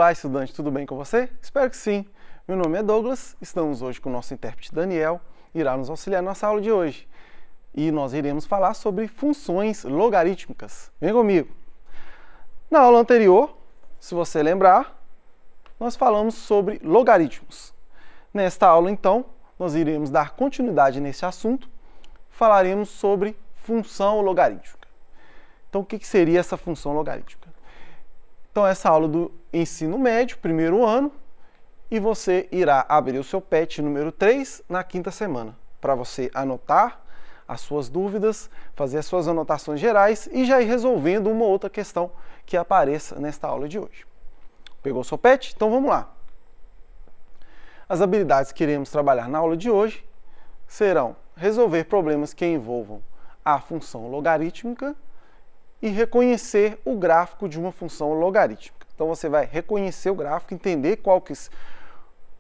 Olá, estudante, tudo bem com você? Espero que sim. Meu nome é Douglas, estamos hoje com o nosso intérprete Daniel, irá nos auxiliar na nossa aula de hoje. E nós iremos falar sobre funções logarítmicas. Vem comigo. Na aula anterior, se você lembrar, nós falamos sobre logaritmos. Nesta aula, então, nós iremos dar continuidade nesse assunto, falaremos sobre função logarítmica. Então, o que seria essa função logarítmica? Então, essa aula do ensino médio, primeiro ano, e você irá abrir o seu PET número 3 na quinta semana, para você anotar as suas dúvidas, fazer as suas anotações gerais e já ir resolvendo uma outra questão que apareça nesta aula de hoje. Pegou o seu PET? Então vamos lá. As habilidades que iremos trabalhar na aula de hoje serão resolver problemas que envolvam a função logarítmica e reconhecer o gráfico de uma função logarítmica. Então você vai reconhecer o gráfico, entender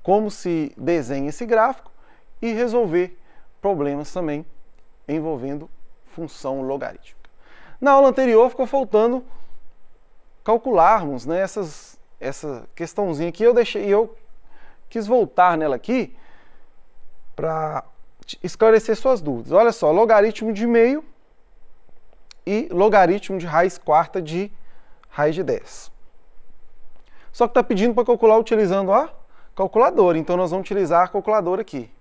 como se desenha esse gráfico e resolver problemas também envolvendo função logarítmica. Na aula anterior ficou faltando calcularmos, né, essa questãozinha aqui, eu quis voltar nela aqui para esclarecer suas dúvidas. Olha só, logaritmo de meio e logaritmo de raiz quarta de raiz de 10. Só que está pedindo para calcular utilizando a calculadora, então nós vamos utilizar a calculadora aqui.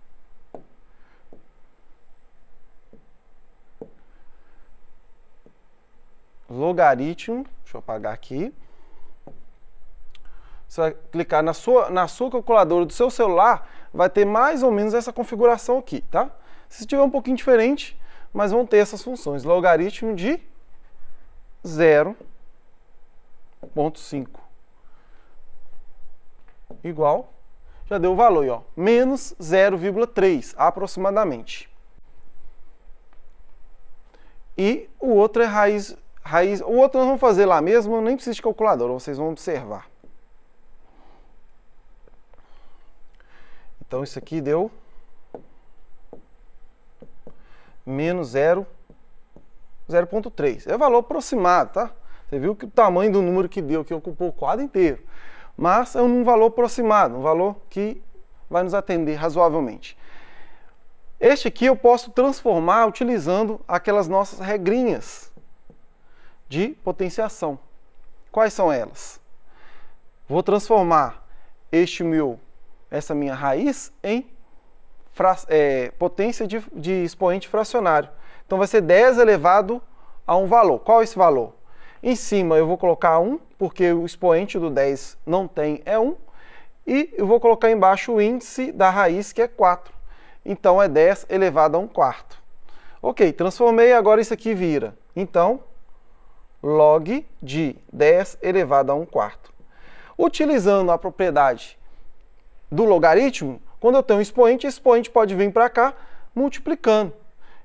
Logaritmo, deixa eu apagar aqui. Você vai clicar na sua calculadora do seu celular, vai ter mais ou menos essa configuração aqui, tá? Se tiver um pouquinho diferente, mas vão ter essas funções. Logaritmo de 0,5 igual, já deu o valor aí, ó, menos 0,3 aproximadamente. E o outro é raiz. O outro nós vamos fazer lá mesmo, nem precisa de calculadora, vocês vão observar. Então isso aqui deu menos 0,3. É valor aproximado, tá? Você viu que o tamanho do número que deu, que ocupou o quadro inteiro. Mas é um valor aproximado, um valor que vai nos atender razoavelmente. Este aqui eu posso transformar utilizando aquelas nossas regrinhas de potenciação. Quais são elas? Vou transformar essa minha raiz em potência de expoente fracionário. Então vai ser 10 elevado a um valor. Qual é esse valor? Em cima eu vou colocar 1, porque o expoente do 10 não tem, é 1. E eu vou colocar embaixo o índice da raiz, que é 4. Então é 10 elevado a 1/4. Ok, transformei, agora isso aqui vira. Então, log de 10 elevado a 1/4. Utilizando a propriedade do logaritmo, quando eu tenho um expoente, esse expoente pode vir para cá multiplicando.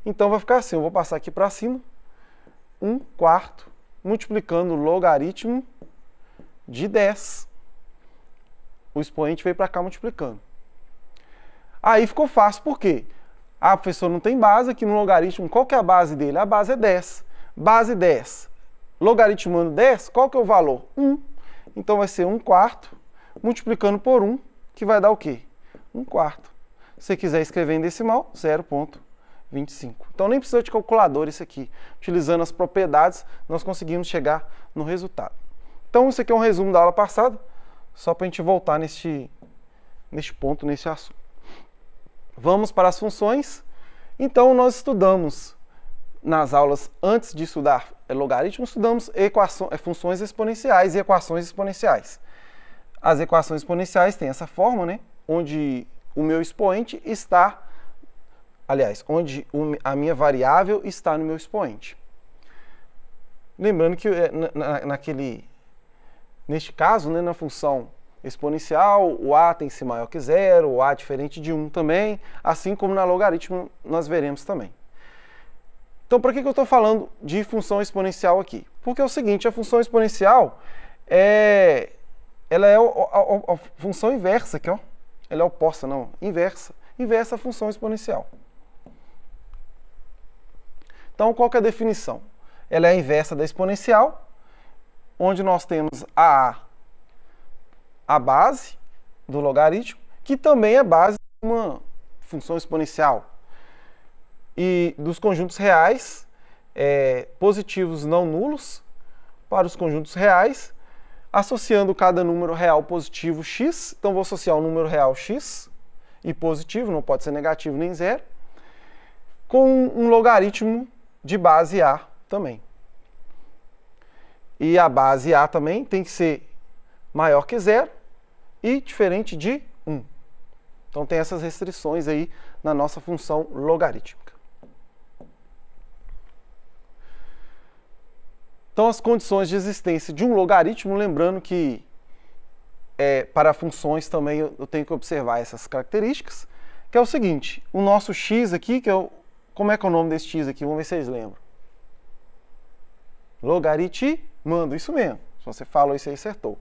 Então vai ficar assim, eu vou passar aqui para cima, 1/4 multiplicando o logaritmo de 10. O expoente veio para cá multiplicando. Aí ficou fácil, por quê? Ah, professor, não tem base aqui no logaritmo. Qual que é a base dele? A base é 10. Base 10. Logaritmando 10, qual que é o valor? 1. Então vai ser 1/4 multiplicando por 1, que vai dar o quê? 1/4. Se você quiser escrever em decimal, 0,25. Então nem precisa de calculadora isso aqui. Utilizando as propriedades, nós conseguimos chegar no resultado. Então isso aqui é um resumo da aula passada, só para a gente voltar neste ponto, nesse assunto. Vamos para as funções. Então nós estudamos, nas aulas antes de estudar logaritmos, estudamos funções exponenciais e equações exponenciais. As equações exponenciais têm essa forma, né? Onde o meu expoente está, aliás, onde a minha variável está no meu expoente. Lembrando que neste caso, né, na função exponencial, o a tem que ser maior que 0, o a diferente de 1 também, assim como na logaritmo nós veremos também. Então, por que eu estou falando de função exponencial aqui? Porque é o seguinte, a função exponencial ela é a função inversa aqui, ó. Ela é oposta, não, inversa. Inversa a função exponencial. Então, qual que é a definição? Ela é a inversa da exponencial, onde nós temos a a base do logaritmo, que também é base de uma função exponencial. E dos conjuntos reais, positivos não nulos, para os conjuntos reais, associando cada número real positivo x, então vou associar o número real x, e positivo, não pode ser negativo nem zero, com um logaritmo de base A também. E a base A também tem que ser maior que zero e diferente de 1. Então tem essas restrições aí na nossa função logarítmica. Então as condições de existência de um logaritmo, lembrando que para funções também eu tenho que observar essas características, que é o seguinte, o nosso x aqui, que é como é que é o nome desse x aqui? Vamos ver se vocês lembram. Logaritmando, isso mesmo. Se você falou isso aí, acertou.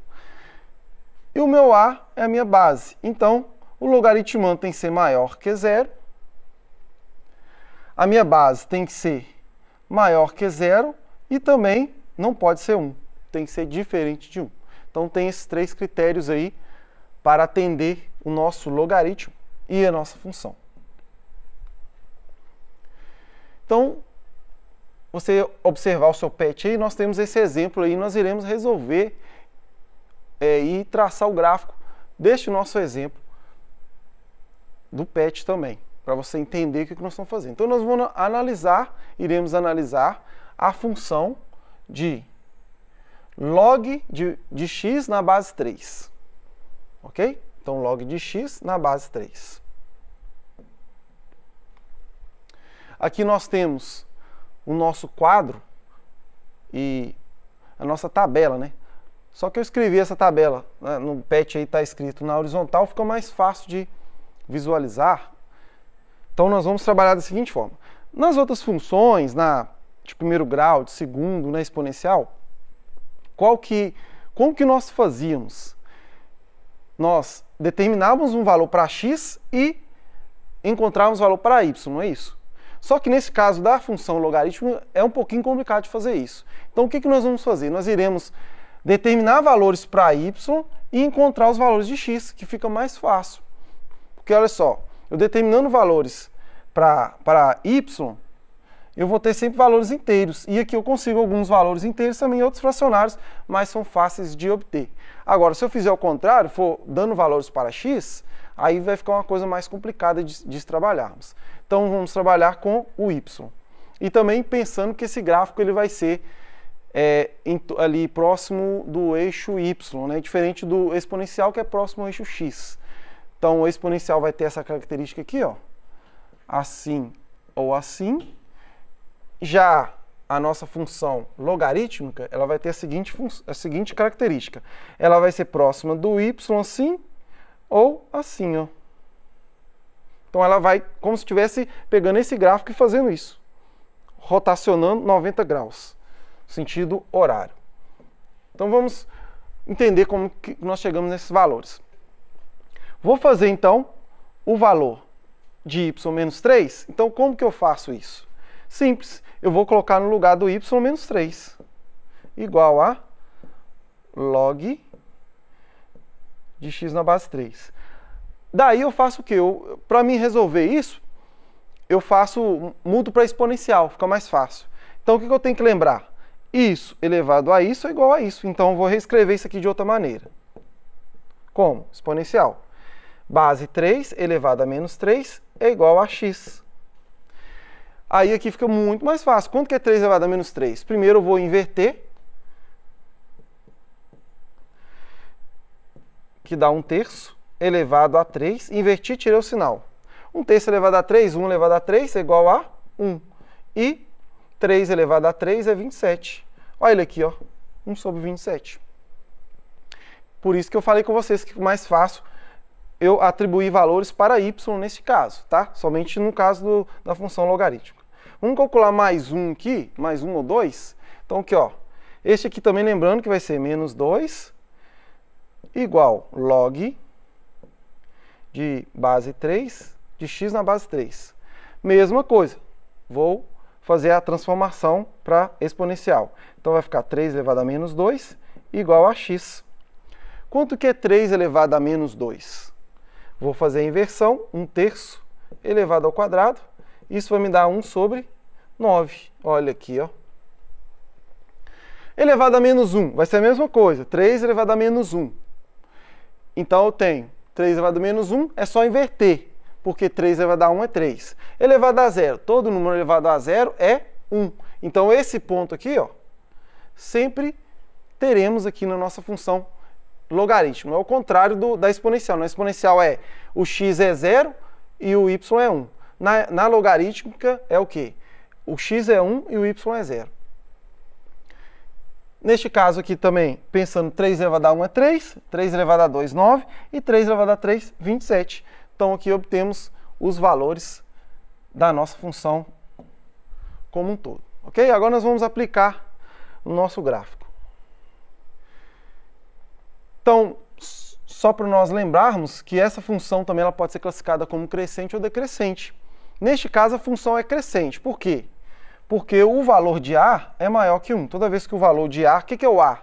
E o meu A é a minha base. Então, o logaritmando tem que ser maior que zero. A minha base tem que ser maior que zero e também não pode ser 1. Tem que ser diferente de 1. Então, tem esses três critérios aí para atender o nosso logaritmo e a nossa função. Então, você observar o seu PET aí, nós temos esse exemplo aí, nós iremos resolver e traçar o gráfico deste nosso exemplo do PET também, para você entender o que nós estamos fazendo. Então, nós vamos iremos analisar a função de log de x na base 3. Ok? Então, log de x na base 3. Aqui nós temos o nosso quadro e a nossa tabela, né? Só que eu escrevi essa tabela, né? No PET aí está escrito na horizontal, fica mais fácil de visualizar. Então nós vamos trabalhar da seguinte forma. Nas outras funções, de primeiro grau, de segundo, na exponencial, como que nós fazíamos? Nós determinávamos um valor para x e encontrávamos valor para y, não é isso? Só que nesse caso da função logarítmica é um pouquinho complicado de fazer isso. Então o que nós vamos fazer? Nós iremos determinar valores para y e encontrar os valores de x, que fica mais fácil. Porque olha só, eu determinando valores para y, eu vou ter sempre valores inteiros. E aqui eu consigo alguns valores inteiros também, outros fracionários, mas são fáceis de obter. Agora, se eu fizer o contrário, for dando valores para x, aí vai ficar uma coisa mais complicada de trabalharmos. Então, vamos trabalhar com o y. E também pensando que esse gráfico ele vai ser ali próximo do eixo y, né? Diferente do exponencial, que é próximo ao eixo x. Então, o exponencial vai ter essa característica aqui, ó, assim ou assim. Já a nossa função logarítmica, ela vai ter a seguinte característica. Ela vai ser próxima do y assim ou assim, ó. Então ela vai como se estivesse pegando esse gráfico e fazendo isso, rotacionando 90 graus, sentido horário. Então vamos entender como que nós chegamos nesses valores. Vou fazer então o valor de y menos 3. Então como que eu faço isso? Simples, eu vou colocar no lugar do y menos 3, igual a log de x na base 3. Daí eu faço o quê? Para mim resolver isso, eu mudo para exponencial, fica mais fácil. Então o que eu tenho que lembrar? Isso elevado a isso é igual a isso. Então eu vou reescrever isso aqui de outra maneira. Como? Exponencial. Base 3 elevado a menos 3 é igual a x. Aí aqui fica muito mais fácil. Quanto que é 3 elevado a menos 3? Primeiro eu vou inverter, que dá 1/3 elevado a 3. Inverti, tirei o sinal. 1/3 elevado a 3, 1 elevado a 3 é igual a 1. E 3 elevado a 3 é 27. Olha ele aqui, ó, 1 sobre 27. Por isso que eu falei com vocês que é mais fácil eu atribuir valores para y nesse caso, tá? Somente no caso da função logarítmica. Vamos calcular mais um aqui, mais um ou dois. Então aqui, ó, este aqui também lembrando que vai ser menos 2 igual log de base 3 de x na base 3. Mesma coisa, vou fazer a transformação para exponencial. Então vai ficar 3 elevado a menos 2 igual a x. Quanto que é 3 elevado a menos 2? Vou fazer a inversão, 1/3 elevado ao quadrado. Isso vai me dar 1 sobre 9. Olha aqui, ó. Elevado a menos 1 vai ser a mesma coisa, 3 elevado a menos 1. Então eu tenho 3 elevado a menos 1, é só inverter, porque 3 elevado a 1 é 3. Elevado a 0, todo número elevado a 0 é 1. Então esse ponto aqui, ó, sempre teremos aqui na nossa função logaritmo. É o contrário da exponencial. Na exponencial o x é 0 e o y é 1. Na logarítmica é o quê? O x é 1 e o y é 0. Neste caso aqui também, pensando 3 elevado a 1 é 3, 3 elevado a 2, 9, e 3 elevado a 3, 27. Então aqui obtemos os valores da nossa função como um todo. Ok? Agora nós vamos aplicar no nosso gráfico. Então, só para nós lembrarmos que essa função também ela pode ser classificada como crescente ou decrescente. Neste caso, a função é crescente. Por quê? Porque o valor de A é maior que 1. Toda vez que o valor de A, o que é o A?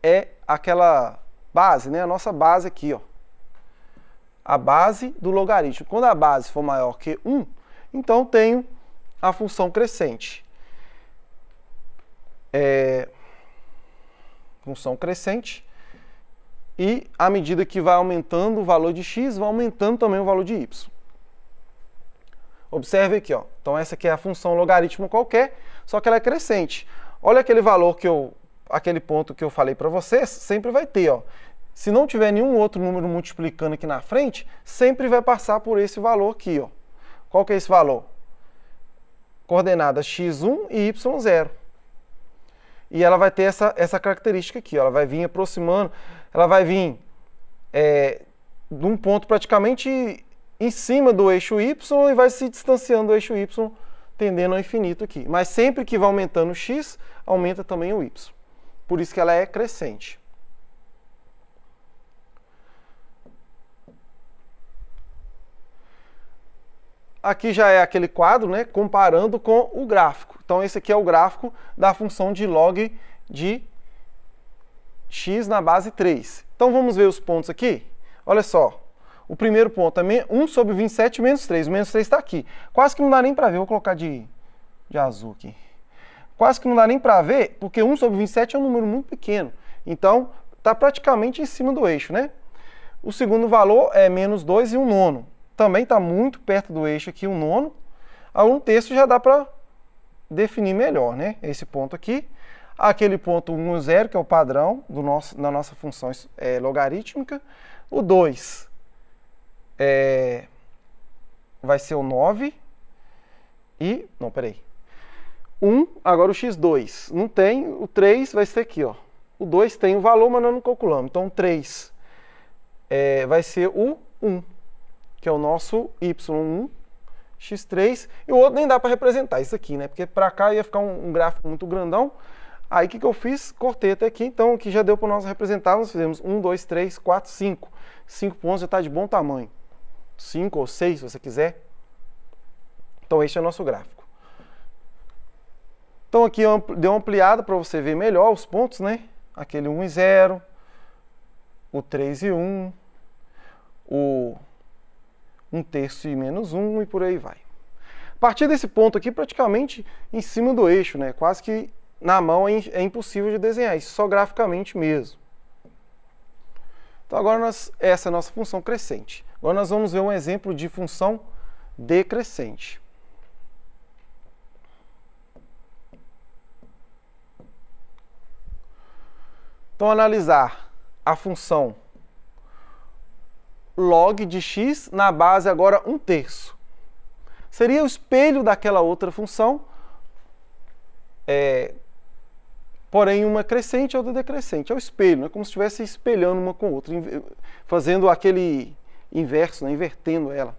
É aquela base, né? A nossa base aqui, ó. A base do logaritmo. Quando a base for maior que 1, então tenho a função crescente. Função crescente. E à medida que vai aumentando o valor de x, vai aumentando também o valor de y. Observe aqui, ó. Então essa aqui é a função logaritmo qualquer, só que ela é crescente. Olha aquele valor aquele ponto que eu falei para vocês, sempre vai ter, ó. Se não tiver nenhum outro número multiplicando aqui na frente, sempre vai passar por esse valor aqui, ó. Qual que é esse valor? Coordenadas x1 e y0. E ela vai ter essa característica aqui, ó. Ela vai vir aproximando, ela vai vir de um ponto praticamente em cima do eixo y e vai se distanciando do eixo y, tendendo ao infinito aqui. Mas sempre que vai aumentando o x, aumenta também o y. Por isso que ela é crescente. Aqui já é aquele quadro, né, comparando com o gráfico. Então esse aqui é o gráfico da função de log de x na base 3. Então vamos ver os pontos aqui. Olha só. O primeiro ponto é 1 sobre 27 menos 3. O menos 3 está aqui. Quase que não dá nem para ver. Vou colocar de azul aqui. Quase que não dá nem para ver, porque 1 sobre 27 é um número muito pequeno. Então, está praticamente em cima do eixo, né? O segundo valor é menos 2 e 1 nono. Também está muito perto do eixo aqui, 1 nono. A 1/3 já dá para definir melhor, né? Esse ponto aqui. Aquele ponto 1 e 0, que é o padrão da nossa função logarítmica. O 2 vai ser o 9 e... Não, peraí. 1, agora o x2. Não tem, o 3 vai ser aqui, ó. O 2 tem o valor, mas nós não calculamos. Então, o 3 vai ser o 1, que é o nosso y1, x3. E o outro nem dá para representar isso aqui, né? Porque para cá ia ficar um gráfico muito grandão. Aí, o que eu fiz? Cortei até aqui. Então, aqui já deu para nós representar. Nós fizemos 1, 2, 3, 4, 5. 5 pontos já está de bom tamanho. 5 ou 6, se você quiser. Então, este é o nosso gráfico. Então, aqui deu uma ampliada para você ver melhor os pontos, né? Aquele 1 e 0, o 3 e 1, o 1/3 e menos 1 e por aí vai. A partir desse ponto aqui, praticamente em cima do eixo, né? Quase que na mão é impossível de desenhar, isso só graficamente mesmo. Então, agora essa é a nossa função crescente. Agora nós vamos ver um exemplo de função decrescente. Então, analisar a função log de x na base agora 1/3. Seria o espelho daquela outra função, porém uma crescente e outra decrescente. É o espelho, é como se estivesse espelhando uma com a outra, fazendo aquele inverso, né? Invertendo ela.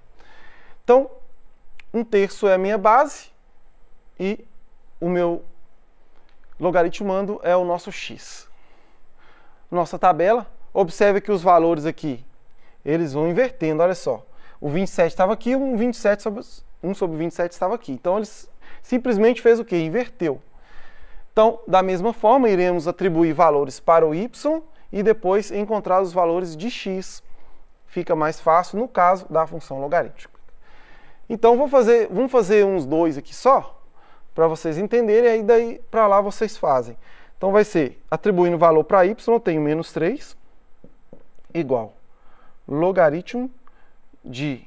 Então, 1/3 é a minha base e o meu logaritmando é o nosso x. Nossa tabela, observe que os valores aqui, eles vão invertendo, olha só. O 27 estava aqui, 1 sobre 27 estava aqui. Então, eles simplesmente fez o quê? Inverteu. Então, da mesma forma, iremos atribuir valores para o y e depois encontrar os valores de x. Fica mais fácil no caso da função logarítmica. Então vamos fazer uns dois aqui só, para vocês entenderem, e aí daí para lá vocês fazem. Então vai ser, atribuindo valor para y, eu tenho menos 3 igual logaritmo de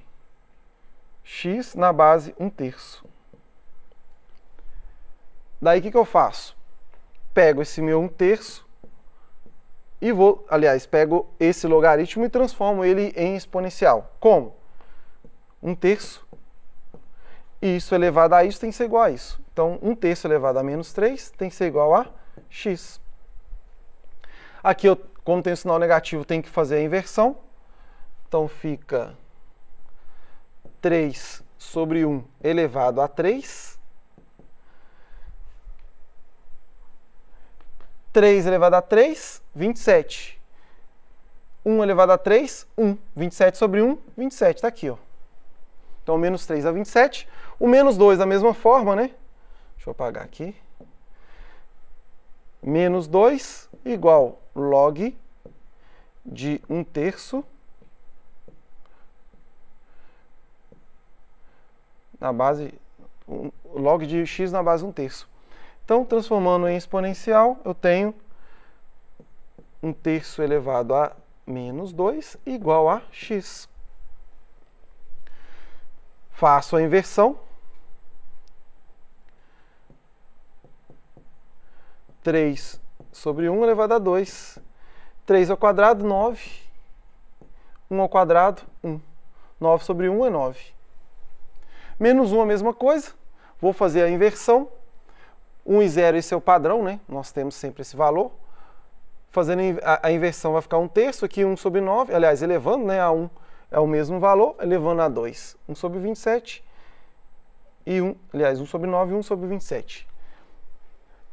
x na base 1/3. Daí o que eu faço? Pego esse meu 1/3 e pego esse logaritmo e transformo ele em exponencial. Como? 1/3, e isso elevado a isso tem que ser igual a isso. Então, 1/3 elevado a menos 3 tem que ser igual a x. Aqui, como tem o sinal negativo, tem que fazer a inversão. Então, fica 3 sobre 1 elevado a 3. 3 elevado a 3, 27. 1 elevado a 3, 1. 27 sobre 1, 27. Está aqui, ó. Então, menos 3 a 27. O menos 2 da mesma forma, né? Deixa eu apagar aqui. Menos 2 igual log de 1/3 na base, log de x na base 1/3. Então, transformando em exponencial, eu tenho 1/3 elevado a menos 2 igual a x. Faço a inversão. 3 sobre 1 elevado a 2. 3 ao quadrado, 9. 1 ao quadrado, 1. 9 sobre 1 é 9. Menos 1 a mesma coisa. Vou fazer a inversão. 1 e 0, esse é o padrão, né? Nós temos sempre esse valor. Fazendo a inversão vai ficar 1/3, aqui 1 sobre 9. Aliás, elevando, né, a 1 é o mesmo valor, elevando a 2. 1 sobre 27 e 1 sobre 9 e 1 sobre 27.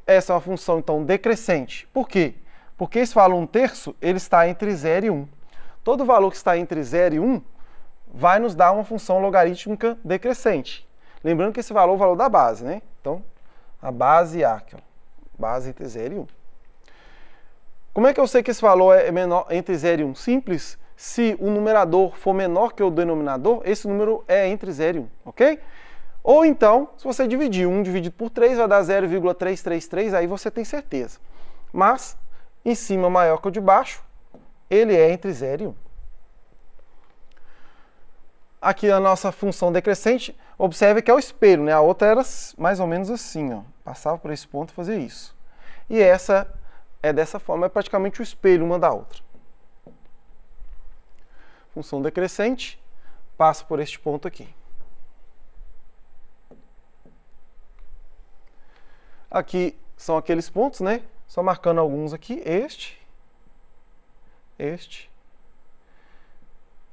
Essa é uma função, então, decrescente. Por quê? Porque esse valor 1/3, ele está entre 0 e 1. Todo valor que está entre 0 e 1 vai nos dar uma função logarítmica decrescente. Lembrando que esse valor é o valor da base, né? Então, a base A, aqui, ó, base entre 0 e 1. Como é que eu sei que esse valor é menor entre 0 e 1? Simples. Se o numerador for menor que o denominador, esse número é entre 0 e 1, ok? Ou então, se você dividir 1 dividido por 3, vai dar 0,333, aí você tem certeza. Mas, em cima maior que o de baixo, ele é entre 0 e 1. Aqui a nossa função decrescente, observe que é o espelho, né? A outra era mais ou menos assim, ó. Passava por esse ponto e fazia isso. E essa é dessa forma, é praticamente o espelho uma da outra. Função decrescente passa por este ponto aqui. Aqui são aqueles pontos, né? Só marcando alguns aqui. Este.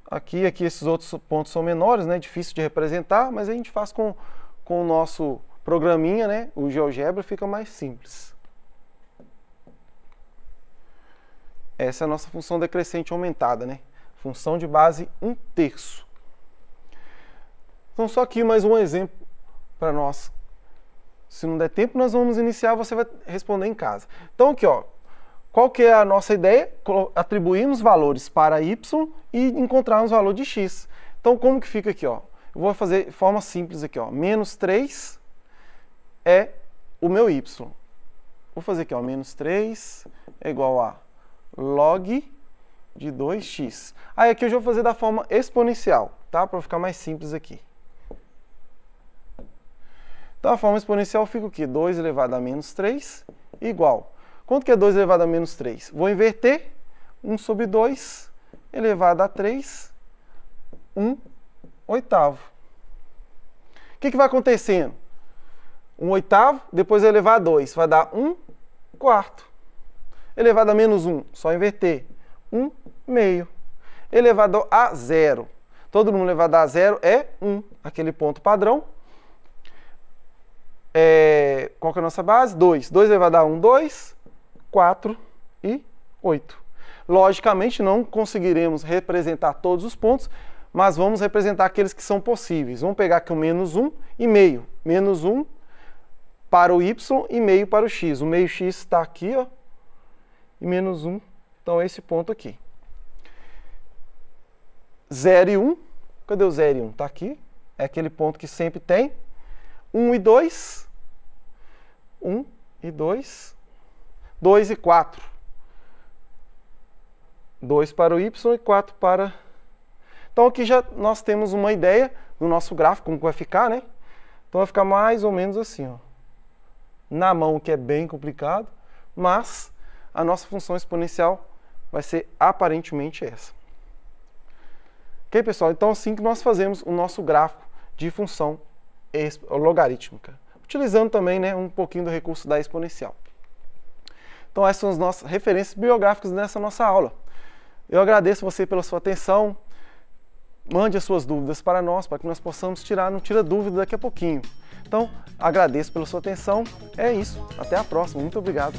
Aqui esses outros pontos são menores, né? Difícil de representar, mas a gente faz com o nosso programinha, né? O GeoGebra fica mais simples. Essa é a nossa função decrescente aumentada, né? Função de base 1/3. Então, só aqui mais um exemplo para nós. Se não der tempo, nós vamos iniciar, você vai responder em casa. Então, aqui, ó, qual que é a nossa ideia? Atribuirmos valores para y e encontrarmos o valor de x. Então, como que fica aqui, ó? Eu vou fazer de forma simples aqui, ó. Menos 3 é o meu y. Vou fazer aqui, ó, menos 3 é igual a log de 2x. Aí aqui eu já vou fazer da forma exponencial, tá? Para ficar mais simples aqui. Então a forma exponencial fica o quê? 2 elevado a menos 3 igual. Quanto que é 2 elevado a menos 3? Vou inverter. 1 sobre 2 elevado a 3, 1/8. O que vai acontecendo? 1/8, depois elevar a 2, vai dar 1/4. Elevado a menos 1, só inverter. 1/2. Elevado a 0. Todo número elevado a 0 é 1. Aquele ponto padrão. Qual que é a nossa base? 2. 2 elevado a 1, 2. 4 e 8. Logicamente, não conseguiremos representar todos os pontos, mas vamos representar aqueles que são possíveis. Vamos pegar aqui o menos 1 e meio. Menos 1 para o y e meio para o x. O meio x está aqui, ó, e menos 1 Então, é esse ponto aqui. 0 e 1. Cadê o 0 e 1? Está aqui. É aquele ponto que sempre tem. 1 e 2. 1 e 2. 2 e 4. 2 para o y e 4 para... Então, aqui já nós temos uma ideia do nosso gráfico, como vai ficar, né? Então, vai ficar mais ou menos assim, ó. Na mão, que é bem complicado, mas a nossa função exponencial vai ser aparentemente essa. Ok, pessoal? Então, assim que nós fazemos o nosso gráfico de função logarítmica, utilizando também, né, um pouquinho do recurso da exponencial. Então, essas são as nossas referências bibliográficas nessa nossa aula. Eu agradeço você pela sua atenção. Mande as suas dúvidas para nós, para que nós possamos tirar no Tira Dúvida daqui a pouquinho. Então, agradeço pela sua atenção. É isso. Até a próxima. Muito obrigado.